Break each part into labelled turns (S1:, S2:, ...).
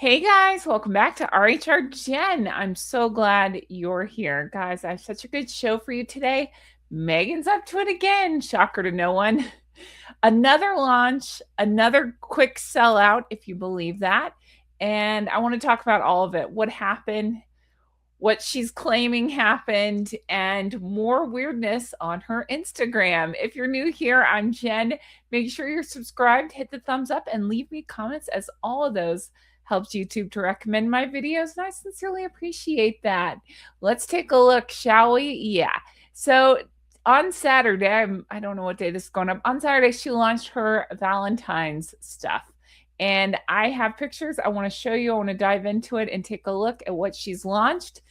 S1: Hey guys, welcome back to rhrjen. I'm so glad you're here. Guys, I have such a good show for you today. Meghan's up to it again. Shocker to no one. Another launch, another quick sellout, if you believe that. And I want to talk about all of it. What happened, what she's claiming happened, and more weirdness on her Instagram. If you're new here, I'm Jen. Make sure you're subscribed, hit the thumbs up, and leave me comments, as all of those helps YouTube to recommend my videos, and I sincerely appreciate that. Let's take a look, shall we? Yeah. So on Saturday, I don't know what day this is going up. On Saturday, she launched her Valentine's stuff. And I have pictures I want to show you. I want to dive into it and take a look at what she's launched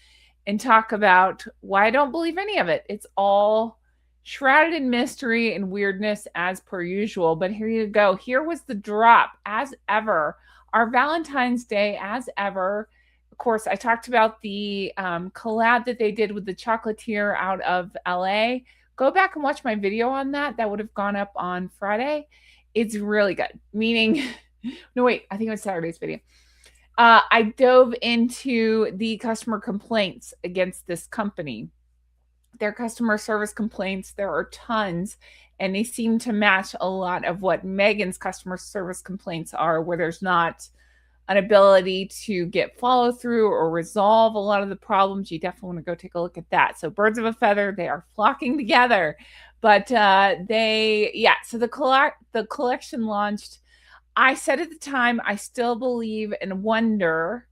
S1: and talk about why I don't believe any of it. It's all shrouded in mystery and weirdness as per usual. But here you go. Here was the drop as ever. Our Valentine's Day as ever. Of course, I talked about the collab that they did with the chocolatier out of LA. Go back and watch my video on that. That would have gone up on Friday. It's really good. Meaning, no, wait, I think it was Saturday's video. I dove into the customer complaints against this company. Their customer service complaints, there are tons, and they seem to match a lot of what Meghan's customer service complaints are, where there's not an ability to get follow through or resolve a lot of the problems. You definitely want to go take a look at that. So birds of a feather, they are flocking together. But so the collection launched. I said at the time, I still believe and wonder.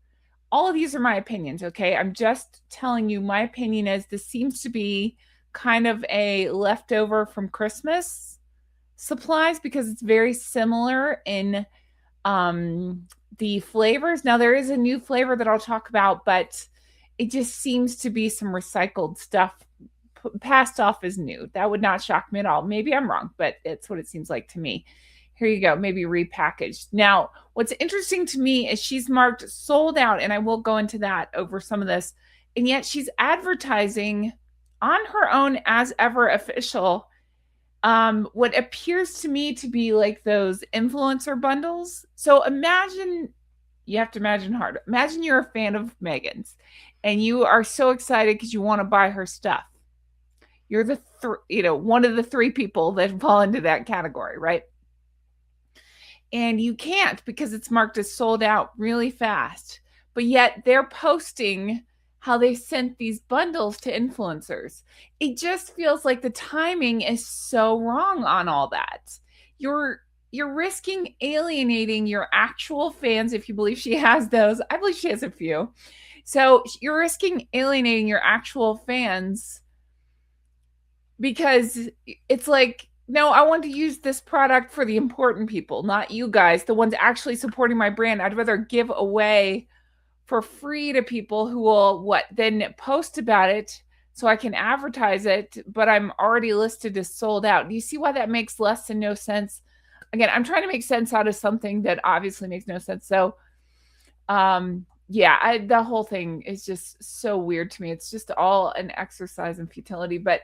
S1: All of these are my opinions, okay? I'm just telling you my opinion is this seems to be kind of a leftover from Christmas supplies because it's very similar in the flavors. Now, there is a new flavor that I'll talk about, but it just seems to be some recycled stuff passed off as new. That would not shock me at all. Maybe I'm wrong, but it's what it seems like to me. Here you go, maybe repackaged. Now, what's interesting to me is she's marked sold out, and I will go into that over some of this, and yet she's advertising on her own as ever official what appears to me to be like those influencer bundles. So imagine, you have to imagine hard. Imagine you're a fan of Meghan's, and you are so excited because you want to buy her stuff. You're the one of the three people that fall into that category, right? And you can't because it's marked as sold out really fast. But yet they're posting how they sent these bundles to influencers. It just feels like the timing is so wrong on all that. You're risking alienating your actual fans if you believe she has those. I believe she has a few. So you're risking alienating your actual fans because it's like, no, I want to use this product for the important people, not you guys, the ones actually supporting my brand. I'd rather give away for free to people who will then post about it so I can advertise it, but I'm already listed as sold out. Do you see why that makes less than no sense? Again, I'm trying to make sense out of something that obviously makes no sense. So, the whole thing is just so weird to me. It's just all an exercise in futility, but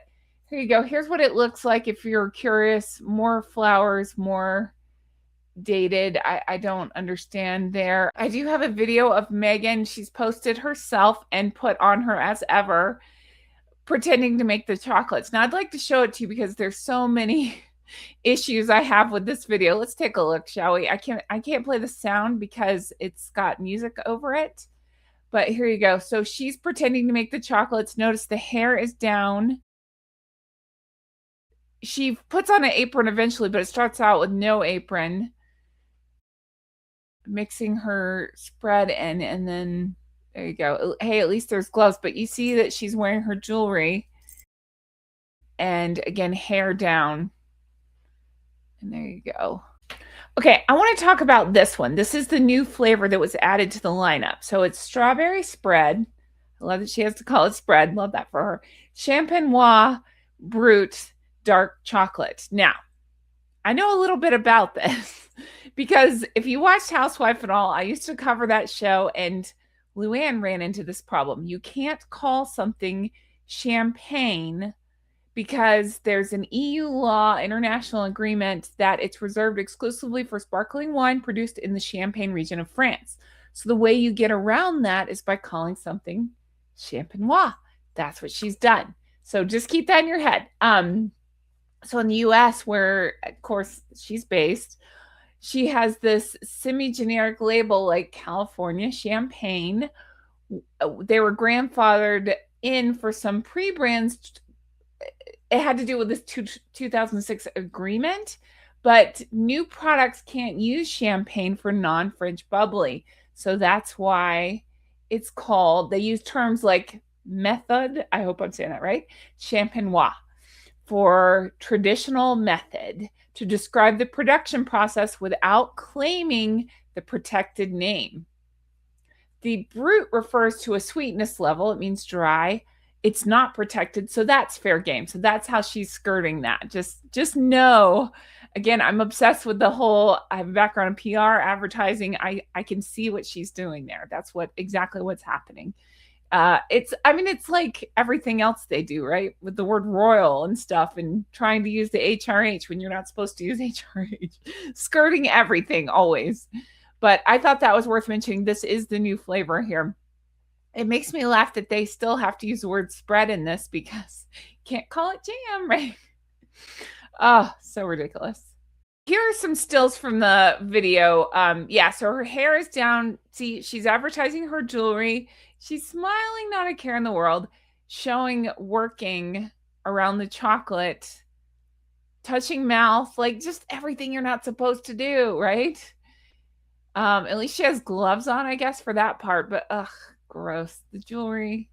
S1: here you go. Here's what it looks like if you're curious. More flowers, more dated. I don't understand there. I do have a video of Meghan. She's posted herself and put on her as ever, pretending to make the chocolates. Now, I'd like to show it to you because there's so many issues I have with this video. Let's take a look, shall we? I can't play the sound because it's got music over it. But here you go. So she's pretending to make the chocolates. Notice the hair is down. She puts on an apron eventually, but it starts out with no apron. Mixing her spread in, and then there you go. Hey, at least there's gloves, but you see that she's wearing her jewelry. And again, hair down. And there you go. Okay, I want to talk about this one. This is the new flavor that was added to the lineup. So it's strawberry spread. I love that she has to call it spread. Love that for her. Champenois Brut dark chocolate. Now, I know a little bit about this because if you watched Housewife at all, I used to cover that show, and Luann ran into this problem. You can't call something champagne because there's an EU law, international agreement, that it's reserved exclusively for sparkling wine produced in the Champagne region of France. So the way you get around that is by calling something champenois. That's what she's done. So just keep that in your head. So in the US, where of course she's based, she has this semi-generic label like California Champagne. They were grandfathered in for some pre-brands. It had to do with this 2006 agreement, but new products can't use champagne for non-French bubbly. So that's why it's called, they use terms like method, I hope I'm saying that right, champenois, for traditional method to describe the production process without claiming the protected name. The brut refers to a sweetness level. It means dry. It's not protected, so that's fair game. So that's how she's skirting that. Just know, again, I'm obsessed with the whole, I have a background in PR, advertising. I can see what she's doing there. That's exactly what's happening. It's like everything else they do, right? With the word royal and stuff and trying to use the HRH when you're not supposed to use HRH, skirting everything always. But I thought that was worth mentioning. This is the new flavor here. It makes me laugh that they still have to use the word spread in this because you can't call it jam, right? Oh, so ridiculous. Here are some stills from the video. Yeah, so her hair is down. See, she's advertising her jewelry. She's smiling, not a care in the world, showing working around the chocolate, touching mouth, like just everything you're not supposed to do, right? At least she has gloves on, I guess, for that part, but ugh, gross. The jewelry,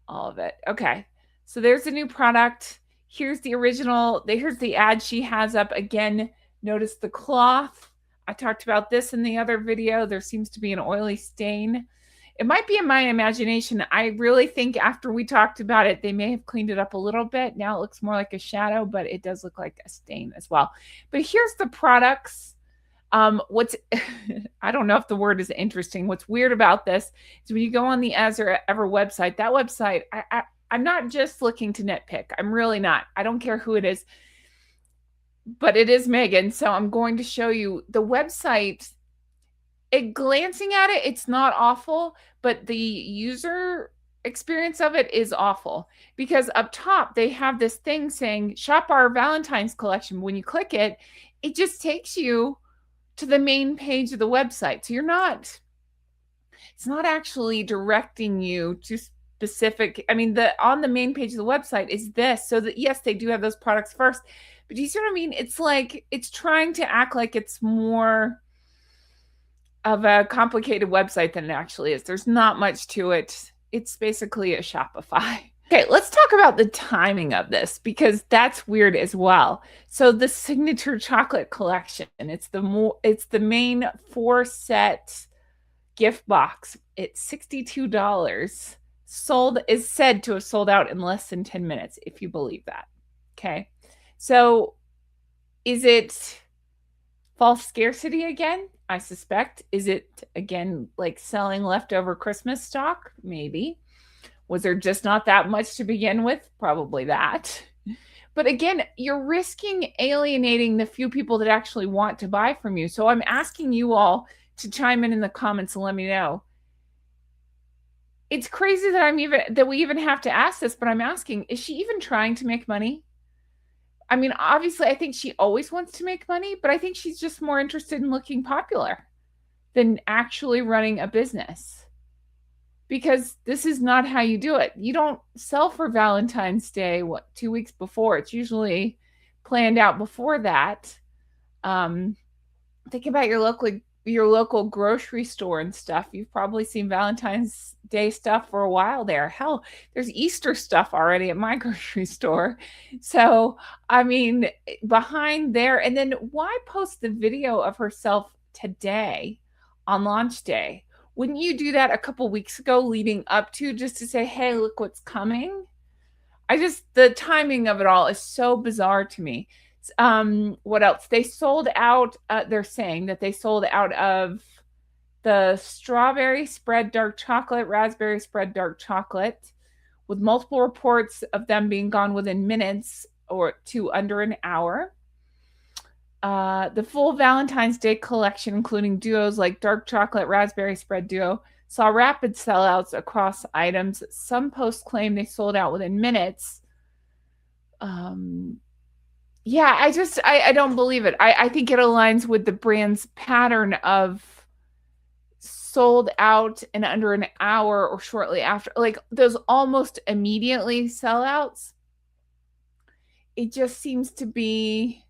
S1: all of it. Okay, so there's the new product. Here's the original. Here's the ad she has up. Again, notice the cloth. I talked about this in the other video. There seems to be an oily stain. It might be in my imagination. I really think after we talked about it, they may have cleaned it up a little bit. Now it looks more like a shadow, but it does look like a stain as well. But here's the products. What's I don't know if the word is interesting. What's weird about this is when you go on the As or Ever website, that website, I'm not just looking to nitpick. I'm really not. I don't care who it is, but it is Meghan. So I'm going to show you the website. Glancing at it, it's not awful, but the user experience of it is awful because up top they have this thing saying shop our Valentine's collection. When you click it, it just takes you to the main page of the website. So it's not actually directing you to specific, on the main page of the website is this, so that yes, they do have those products first, but do you see what I mean? It's like, it's trying to act like it's more of a complicated website than it actually is. There's not much to it. It's basically a Shopify. Okay, let's talk about the timing of this because that's weird as well. So the signature chocolate collection, it's the main 4-set gift box. It's $62. Is said to have sold out in less than 10 minutes, if you believe that. Okay. So is it false scarcity again? I suspect. Is it again like selling leftover Christmas stock? Maybe. Was there just not that much to begin with? Probably that. But again, you're risking alienating the few people that actually want to buy from you. So I'm asking you all to chime in the comments and let me know. It's crazy that we even have to ask this, but I'm asking, is she even trying to make money? Obviously, I think she always wants to make money, but I think she's just more interested in looking popular than actually running a business. Because this is not how you do it. You don't sell for Valentine's Day, 2 weeks before. It's usually planned out before that. Think about your local grocery store and stuff. You've probably seen Valentine's Day stuff for a while there. Hell, there's Easter stuff already at my grocery store. So, behind there, and then why post the video of herself today on launch day? Wouldn't you do that a couple weeks ago leading up to, just to say, hey, look what's coming? The timing of it all is so bizarre to me. What else? They sold out. They're saying that they sold out of the strawberry spread dark chocolate, raspberry spread dark chocolate, with multiple reports of them being gone within minutes or to under an hour. The full Valentine's Day collection, including duos like dark chocolate raspberry spread duo, saw rapid sellouts across items. Some posts claim they sold out within minutes. Yeah, I don't believe it. I think it aligns with the brand's pattern of sold out in under an hour or shortly after, like those almost immediately sellouts. It just seems to be,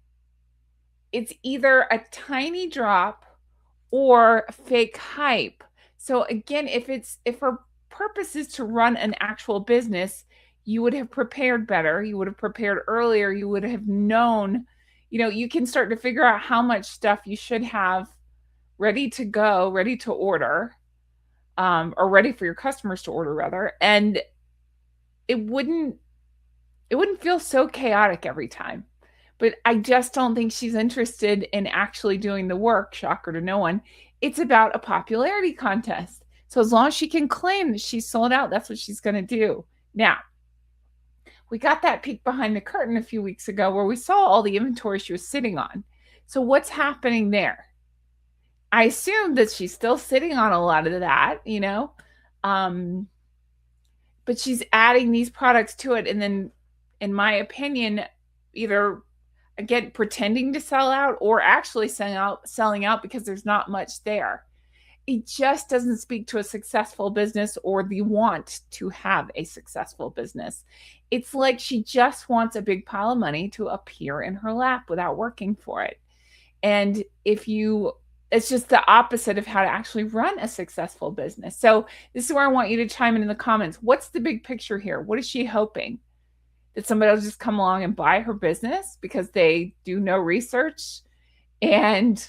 S1: it's either a tiny drop or fake hype. So again, if her purpose is to run an actual business, you would have prepared better. You would have prepared earlier. You would have known, you can start to figure out how much stuff you should have ready to go, ready to order, or ready for your customers to order rather. And it wouldn't feel so chaotic every time. But I just don't think she's interested in actually doing the work. Shocker to no one. It's about a popularity contest. So as long as she can claim that she's sold out, that's what she's going to do. Now, we got that peek behind the curtain a few weeks ago where we saw all the inventory she was sitting on. So what's happening there? I assume that she's still sitting on a lot of that, but she's adding these products to it. And then, in my opinion, either again pretending to sell out or actually selling out because there's not much there. It just doesn't speak to a successful business or the want to have a successful business. It's like she just wants a big pile of money to appear in her lap without working for it. And it's just the opposite of how to actually run a successful business. So this is where I want you to chime in the comments. What's the big picture here? What is she hoping? That somebody will just come along and buy her business because they do no research and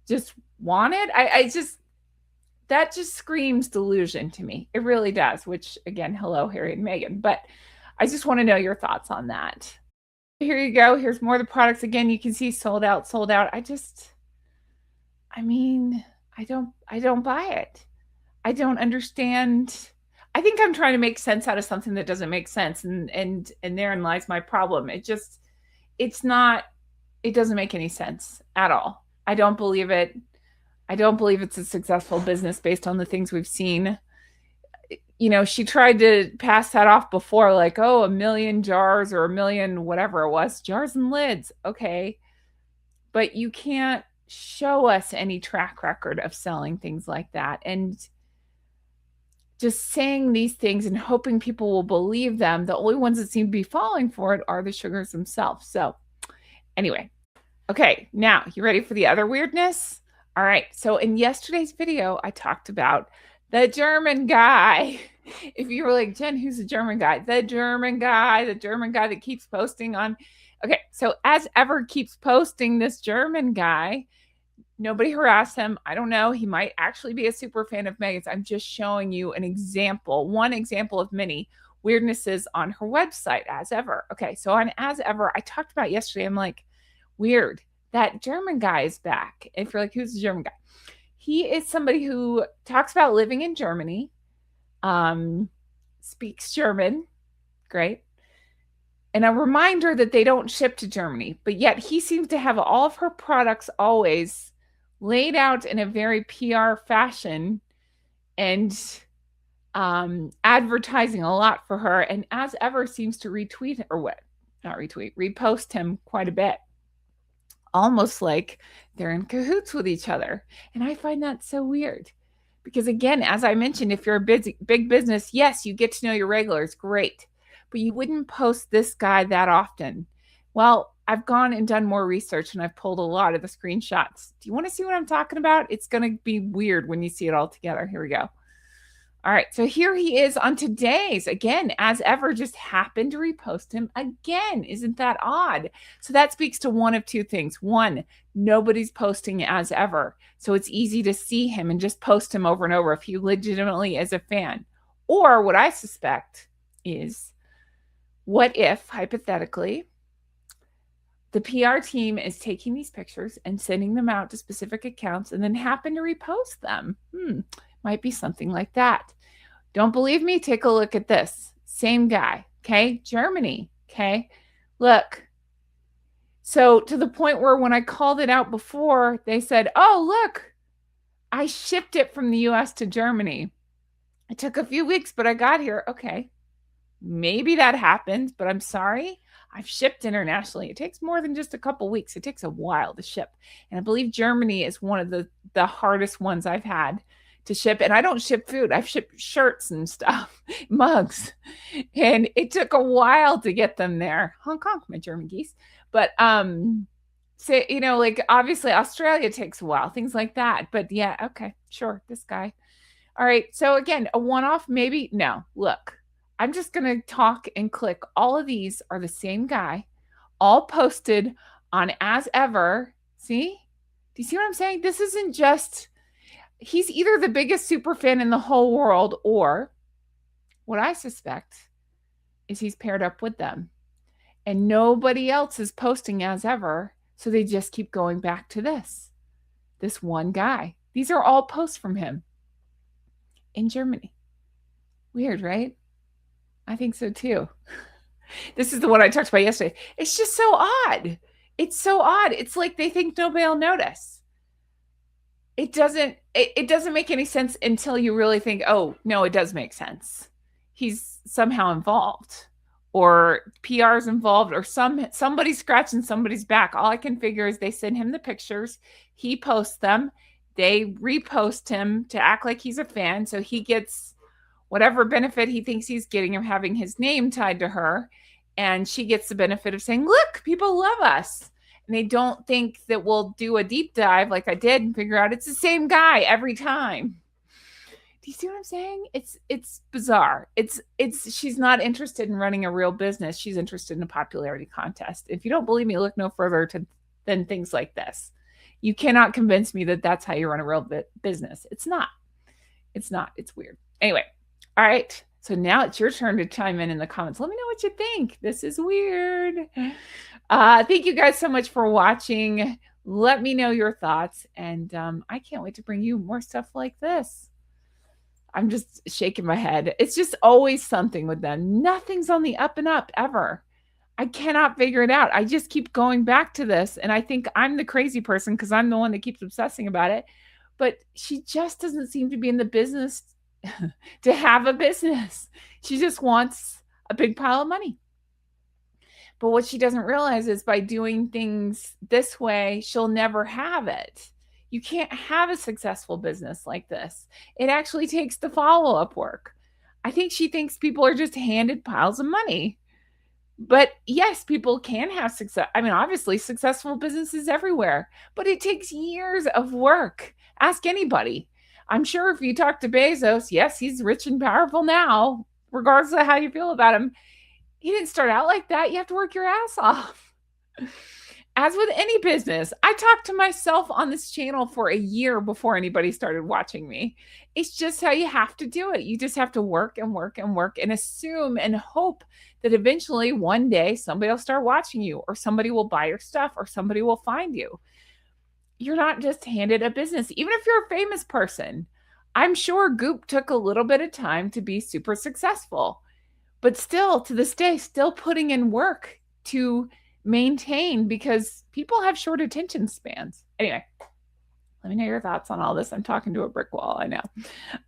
S1: just want it? That just screams delusion to me. It really does, which again, hello, Harry and Meghan. But I just want to know your thoughts on that. Here you go. Here's more of the products. Again, you can see sold out, sold out. I don't buy it. I don't understand. I think I'm trying to make sense out of something that doesn't make sense. And therein lies my problem. It doesn't make any sense at all. I don't believe it. I don't believe it's a successful business based on the things we've seen. She tried to pass that off before, like, oh, 1 million jars or 1 million, whatever it was, jars and lids. Okay. But you can't show us any track record of selling things like that. And just saying these things and hoping people will believe them, the only ones that seem to be falling for it are the sugars themselves. So anyway, okay, now you ready for the other weirdness? All right, so in yesterday's video, I talked about the German guy. If you were like, Jen, who's the German guy? The German guy that keeps posting on. Okay, so as ever keeps posting this German guy. Nobody harassed him. I don't know. He might actually be a super fan of Meghan's. I'm just showing you one example of many weirdnesses on her website, as ever. Okay, so on as ever, I talked about yesterday. I'm like, weird. That German guy is back. If you're like, who's the German guy? He is somebody who talks about living in Germany, speaks German. Great. And a reminder that they don't ship to Germany, but yet he seems to have all of her products always laid out in a very PR fashion and advertising a lot for her. And as ever seems to repost him quite a bit. Almost like they're in cahoots with each other. And I find that so weird. Because again, as I mentioned, if you're a big business, yes, you get to know your regulars, great. But you wouldn't post this guy that often. Well, I've gone and done more research and I've pulled a lot of the screenshots. Do you want to see what I'm talking about? It's going to be weird when you see it all together. Here we go. All right. So here he is on today's. Again, as ever, just happened to repost him again. Isn't that odd? So that speaks to one of two things. One, nobody's posting as ever. So it's easy to see him and just post him over and over if you legitimately is a fan. Or what I suspect is, what if, hypothetically, the PR team is taking these pictures and sending them out to specific accounts and then happen to repost them? Might be something like that. Don't believe me? Take a look at this. Same guy, okay? Germany, okay? Look. So to the point where when I called it out before, they said, oh, look, I shipped it from the US to Germany. It took a few weeks, but I got here. Okay. Maybe that happened, but I'm sorry. I've shipped internationally. It takes more than just a couple weeks. It takes a while to ship. And I believe Germany is one of the hardest ones I've had to ship. And I don't ship food. I've shipped shirts and stuff, mugs. And it took a while to get them there. Honk honk, my German geese. But say, like obviously Australia takes a while, things like that. But yeah, okay, sure, this guy. All right. So again, a one-off, maybe? No. Look, I'm just going to talk and click. All of these are the same guy, all posted on as ever. See? Do you see what I'm saying? This isn't just, he's either the biggest super fan in the whole world, or what I suspect is he's paired up with them. And nobody else is posting as ever. So they just keep going back to this one guy. These are all posts from him in Germany. Weird, right? I think so too. This is the one I talked about yesterday. It's just so odd. It's so odd. It's like they think nobody will notice. It doesn't make any sense until you really think, oh, no, it does make sense. He's somehow involved, or PR's involved, or somebody's scratching somebody's back. All I can figure is they send him the pictures, he posts them, they repost him to act like he's a fan, so he gets whatever benefit he thinks he's getting of having his name tied to her, and she gets the benefit of saying, look, people love us. And they don't think that we'll do a deep dive like I did and figure out it's the same guy every time. Do you see what I'm saying? It's bizarre. She's not interested in running a real business. She's interested in a popularity contest. If you don't believe me, look no further than things like this. You cannot convince me that that's how you run a real business. It's not. It's not. It's weird. Anyway, all right. So now it's your turn to chime in the comments. Let me know what you think. This is weird. Thank you guys so much for watching. Let me know your thoughts. And I can't wait to bring you more stuff like this. I'm just shaking my head. It's just always something with them. Nothing's on the up and up ever. I cannot figure it out. I just keep going back to this. And I think I'm the crazy person because I'm the one that keeps obsessing about it. But she just doesn't seem to be in the business to have a business. She just wants a big pile of money. But what she doesn't realize is by doing things this way, she'll never have it. You can't have a successful business like this. It actually takes the follow-up work. I think she thinks people are just handed piles of money. But yes, people can have success. I mean, obviously, successful businesses everywhere, but it takes years of work. Ask anybody. I'm sure if you talk to Bezos, yes, he's rich and powerful now, regardless of how you feel about him. He didn't start out like that. You have to work your ass off. As with any business, I talked to myself on this channel for a year before anybody started watching me. It's just how you have to do it. You just have to work and work and work and assume and hope that eventually one day somebody will start watching you, or somebody will buy your stuff, or somebody will find you. You're not just handed a business. Even if you're a famous person, I'm sure Goop took a little bit of time to be super successful, but still to this day, still putting in work to maintain, because people have short attention spans. Anyway, let me know your thoughts on all this. I'm talking to a brick wall, I know.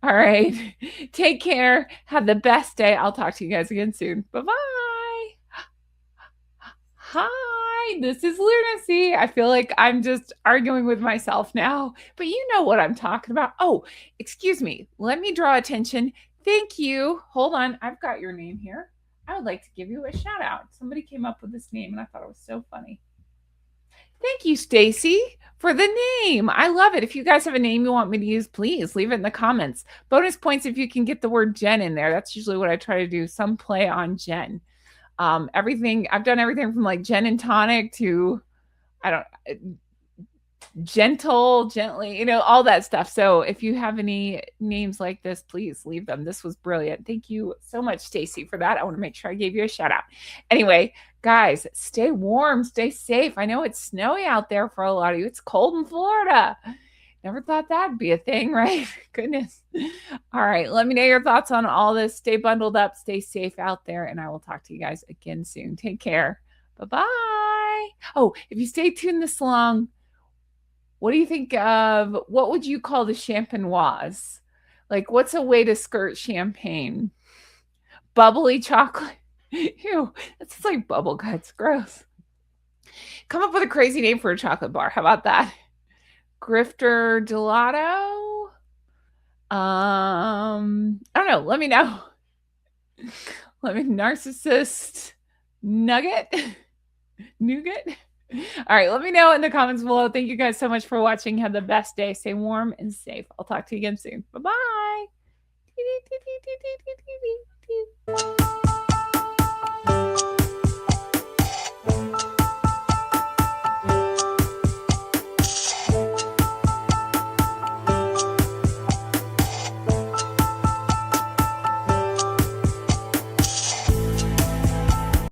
S1: All right. Take care. Have the best day. I'll talk to you guys again soon. Bye-bye. Hi, this is Lunacy. I feel like I'm just arguing with myself now, but you know what I'm talking about. Oh, excuse me. Let me draw attention. Thank you. Hold on. I've got your name here. I would like to give you a shout out. Somebody came up with this name and I thought it was so funny. Thank you, Stacy, for the name. I love it. If you guys have a name you want me to use, please leave it in the comments. Bonus points if you can get the word Jen in there. That's usually what I try to do. Some play on Jen. I've done everything from like Jen and tonic to, gently, all that stuff. So if you have any names like this, please leave them. This was brilliant. Thank you so much, Stacy, for that. I want to make sure I gave you a shout out. Anyway, guys, stay warm, stay safe. I know it's snowy out there for a lot of you. It's cold in Florida. Never thought that'd be a thing, right? Goodness. All right. Let me know your thoughts on all this. Stay bundled up, stay safe out there, and I will talk to you guys again soon. Take care. Bye-bye. Bye. Oh, if you stay tuned this long, what do you think of, what would you call the champenoise? Like, what's a way to skirt champagne? Bubbly chocolate? Ew, that's like bubble guts. Gross. Come up with a crazy name for a chocolate bar. How about that? Grifter gelato? I don't know. Let me know. Let me narcissist nugget. Nougat. All right, let me know in the comments below. Thank you guys so much for watching. Have the best day. Stay warm and safe. I'll talk to you again soon. Bye-bye.